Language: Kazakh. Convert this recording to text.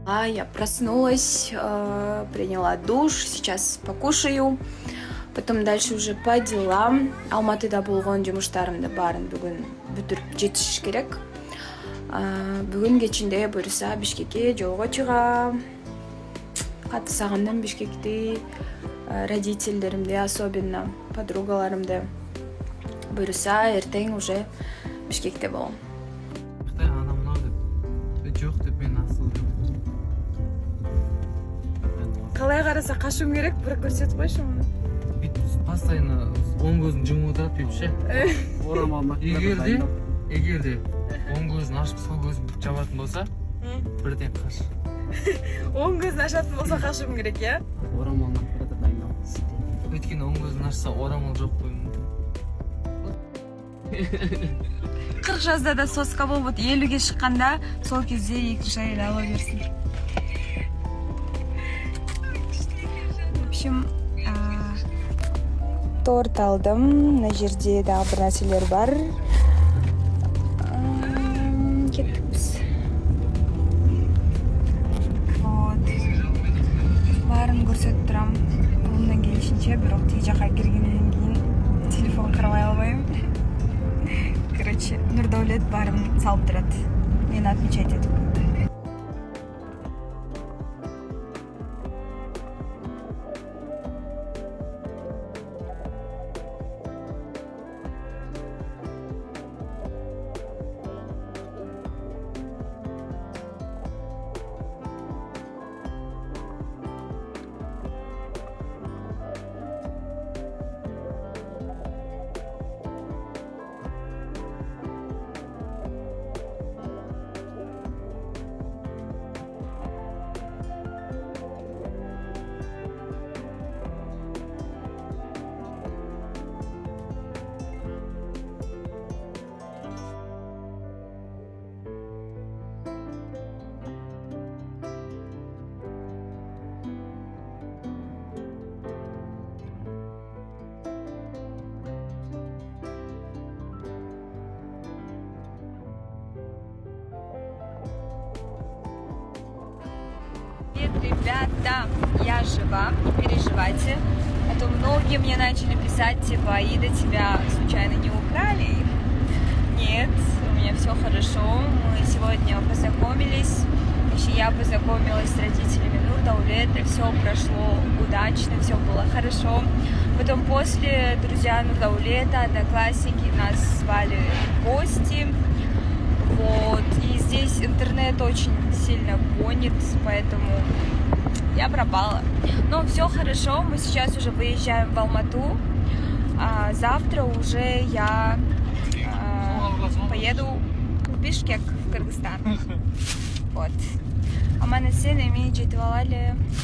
Я проснулась, приняла душ, сейчас покушаю, потом дальше уже по делам. Алматыда болгон жумуштарымды баарын бүгүн бүтүрүп жетишиш керек. Бүгүн кечинде буюрса Бишкекке жолго чыгам. Катты сагындым Бишкекти, родительдеримди, особенно подругаларымды. Буюрса эртең уже Бишкекте болом. Жоқ деп мен асыл Қалай қараса қашуым керек, бір көрсетіп қойшы мұны. бүйтіп постоянно оң көзін жұмып отырады бүйтіп ше. Егер де оң көзін ашып сол көзін жабатын болса, бірден қаш. Оң көзін ашатын болса қашуым керек, я? Орамал нақырады дайындал. Өйткені оң көзін ашса орамал жоқ қой. 40 жазда да соска болып 50-ге шыққанда сол кезде екінші әйел ала берсін. В общем, торт алдым. Мына жерде дағы бір нәрселер бар. Кеттік біз. Вот. Барын көрсетіп тұрам. Қолымнан келішінше, бірақ тек жаққа кіргеннен кейін телефон қармай албайым. Короче, Нұрдәулет барын салып тұрады. Мені отмечать етіп. Ребята, я жива, не переживайте. А то многие мне начали писать, типа, Аида, тебя случайно не украли? Нет, у меня все хорошо. Мы сегодня познакомились. Еще я познакомилась с родителями Нурдаулета. Все прошло удачно, все было хорошо. Потом после друзья Нурдаулета, одноклассники нас звали в гости. Вот. И здесь интернет очень сильно гонит, поэтому я пропала. Но все хорошо, мы сейчас уже выезжаем в Алмату. Завтра уже я поеду в Бишкек, в Кыргызстан. Вот. Аман сен эми жетип алалы.